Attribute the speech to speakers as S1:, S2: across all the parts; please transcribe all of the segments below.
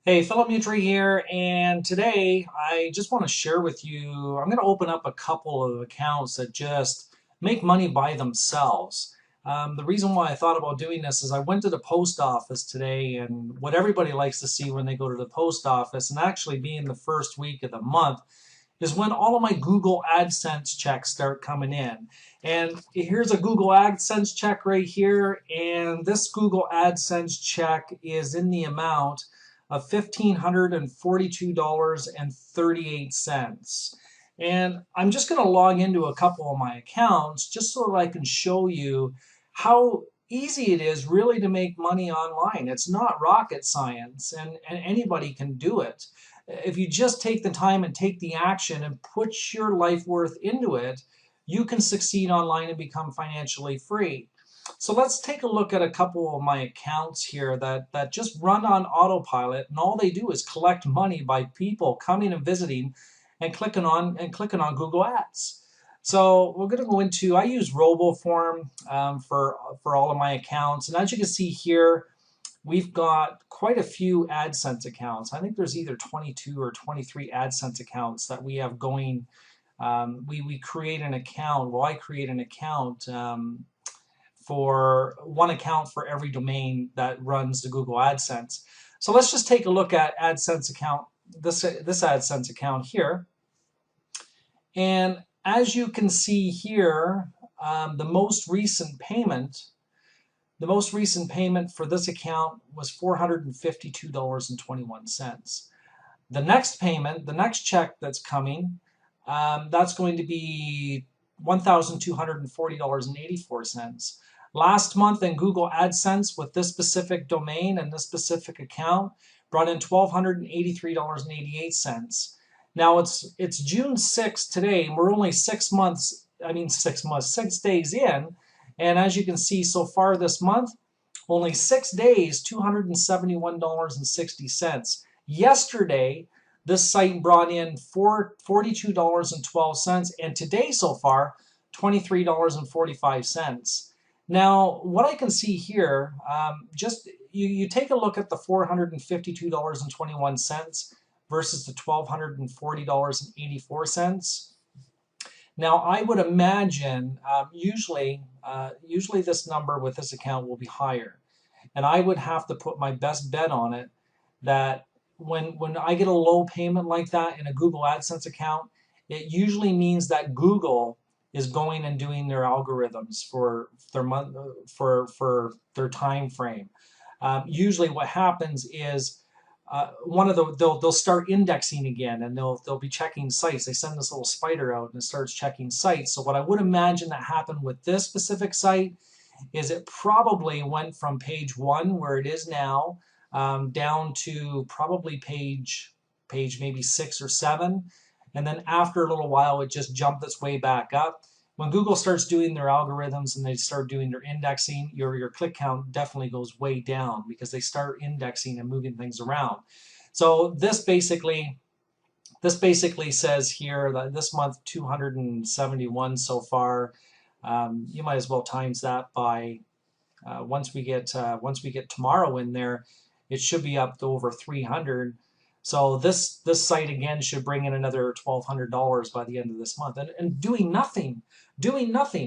S1: Hey, Philip Mutry here, and today I just want to share with you. I'm going to open up a couple of accounts that just make money by themselves. The reason why I thought about doing this is I went to the post office today, and what everybody likes to see when they go to the post office, and actually being the first week of the month, is when all of my Google AdSense checks start coming in. And here's a Google AdSense check right here, and this Google AdSense check is in the amount of $1,542.38. And I'm just going to log into a couple of my accounts just so that I can show you how easy it is really to make money online. It's not rocket science, and anybody can do it. If you just take the time and take the action and put your life worth into it, you can succeed online and become financially free. So let's take a look at a couple of my accounts here that just run on autopilot, and all they do is collect money by people coming and visiting and clicking on Google Ads. So we're going to go into, I use RoboForm for all of my accounts, and as you can see here, we've got quite a few AdSense accounts. I think there's either 22 or 23 AdSense accounts that we have going. We create an account. Well, I create an account for one account for every domain that runs the Google AdSense. So let's just take a look at AdSense account, this AdSense account here. And as you can see here, the most recent payment for this account was $452.21. The next payment, the next check that's coming, that's going to be $1,240.84. Last month in Google AdSense with this specific domain and this specific account brought in $1,283.88. Now it's June 6th today, and we're only 6 days in, and as you can see so far this month, only 6 days, $271.60. Yesterday, this site brought in $42.12, and today so far, $23.45. Now, what I can see here, just you take a look at the $452.21 versus the $1,240.84. Now, I would imagine usually this number with this account will be higher, and I would have to put my best bet on it that when I get a low payment like that in a Google AdSense account, it usually means that Google is going and doing their algorithms for their for their time frame. Usually, what happens is they'll start indexing again, and they'll be checking sites. They send this little spider out and it starts checking sites. So what I would imagine that happened with this specific site is it probably went from page 1 where it is now down to probably page maybe 6 or 7, and then after a little while it just jumped its way back up. When Google starts doing their algorithms and they start doing their indexing, your click count definitely goes way down because they start indexing and moving things around. So this basically says here that this month 271 so far. You might as well times that by once we get tomorrow in there, it should be up to over 300. So this site again should bring in another $1,200 by the end of this month, and doing nothing.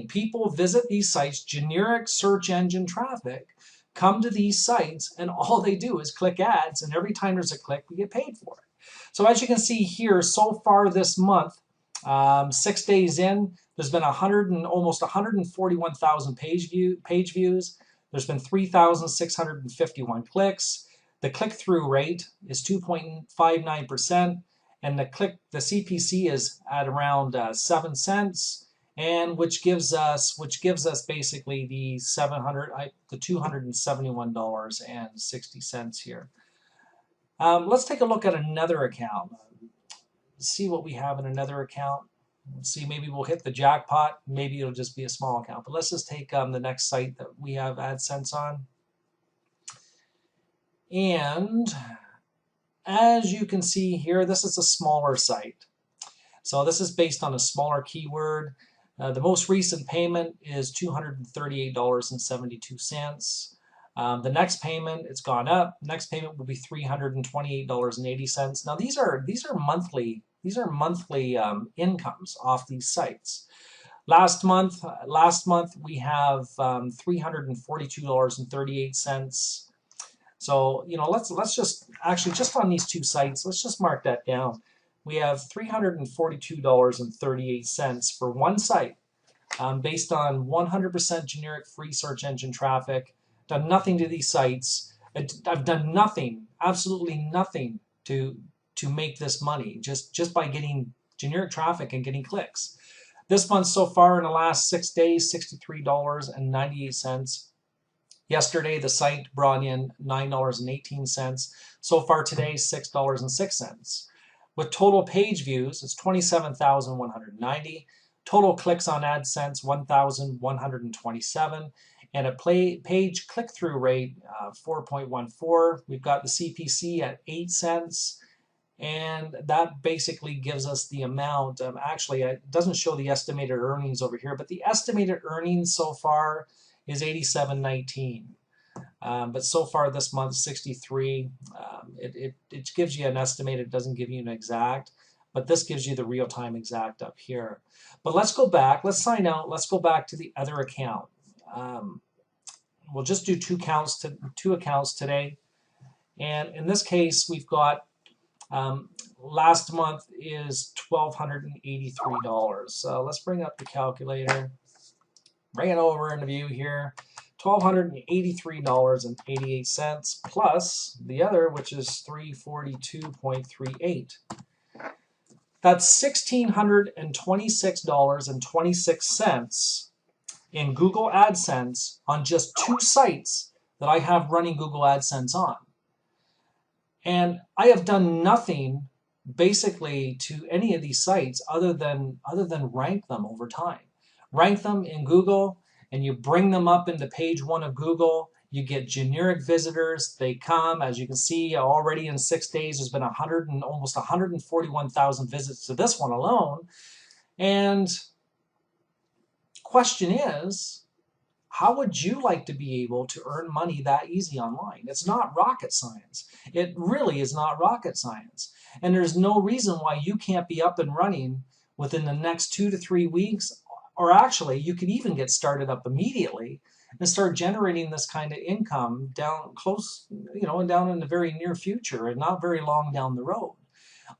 S1: People visit these sites, generic search engine traffic, come to these sites, and all they do is click ads, and every time there's a click, we get paid for it. So as you can see here, so far this month, 6 days in, there's been almost 141,000 page views. There's been 3,651 clicks. The click-through rate is 2.59%, and the CPC is at around 7 cents, and which gives us basically the $271.60 here. Let's take a look at another account. See what we have in another account. Let's see, maybe we'll hit the jackpot. Maybe it'll just be a small account. But let's just take the next site that we have AdSense on. And as you can see here, this is a smaller site. So this is based on a smaller keyword. The most recent payment is $238.72. The next payment, it's gone up. Next payment will be $328.80. Now these are monthly incomes off these sites. Last month we have $342.38. So let's just actually just on these two sites, let's just mark that down. We have $342.38 for one site, based on 100% generic free search engine traffic. Done nothing to these sites. I've done nothing, absolutely nothing to make this money, just by getting generic traffic and getting clicks. This month so far, in the last 6 days, $63.98. Yesterday, the site brought in $9.18. So far today, $6.06. With total page views, it's 27,190. Total clicks on AdSense, 1,127. And a page click-through rate, 4.14. We've got the CPC at 8 cents. And that basically gives us the amount. Actually, it doesn't show the estimated earnings over here, but the estimated earnings so far is $87.19. But so far this month, 63. It gives you an estimate. It doesn't give you an exact, but this gives you the real-time exact up here. But let's go back. Let's sign out. Let's go back to the other account. We'll just do two accounts today. And in this case, we've got last month is $1,283. So let's bring up the calculator. Bring it over into view here. $1,283.88 plus the other, which is $342.38. That's $1,626.26 in Google AdSense on just two sites that I have running Google AdSense on. And I have done nothing basically to any of these sites other than rank them over time. Rank them in Google, and you bring them up into page 1 of Google. You get generic visitors. They come, as you can see, already in 6 days, there's been almost 141,000 visits to this one alone. And question is, how would you like to be able to earn money that easy online? It's not rocket science. It really is not rocket science. And there's no reason why you can't be up and running within the next 2 to 3 weeks. Or actually, you could even get started up immediately and start generating this kind of income down close, and down in the very near future and not very long down the road.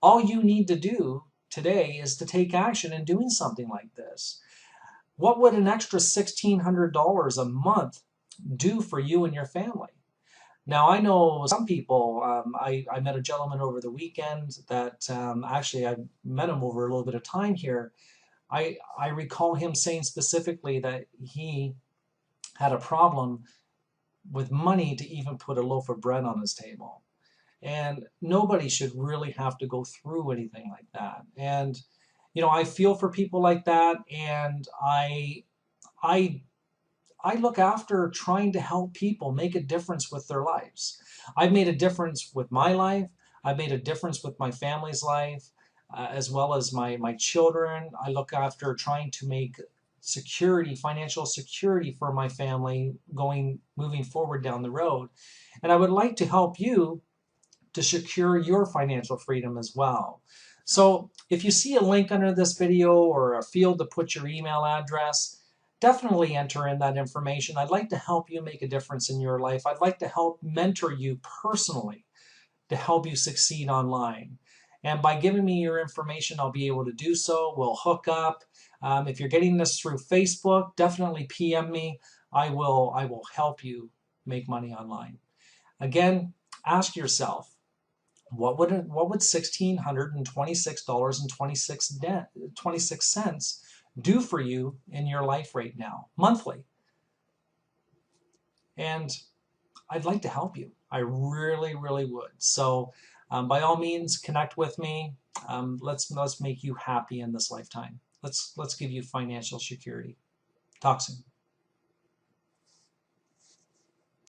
S1: All you need to do today is to take action in doing something like this. What would an extra $1,600 a month do for you and your family? Now, I know some people, I met a gentleman over the weekend that actually I met him over a little bit of time here. I recall him saying specifically that he had a problem with money to even put a loaf of bread on his table. And nobody should really have to go through anything like that. And, I feel for people like that, and I look after trying to help people make a difference with their lives. I've made a difference with my life. I've made a difference with my family's life. As well as my children. I look after trying to make financial security for my family moving forward down the road. And I would like to help you to secure your financial freedom as well. So if you see a link under this video or a field to put your email address, definitely enter in that information. I'd like to help you make a difference in your life. I'd like to help mentor you personally to help you succeed online. And by giving me your information, I'll be able to do so. We'll hook up. If you're getting this through Facebook, definitely PM me. I will help you make money online. Again, ask yourself, what would $1,626.26 do for you in your life right now, monthly? And I'd like to help you. I really, really would. So by all means, connect with me. Let's make you happy in this lifetime. Let's give you financial security. Talk soon.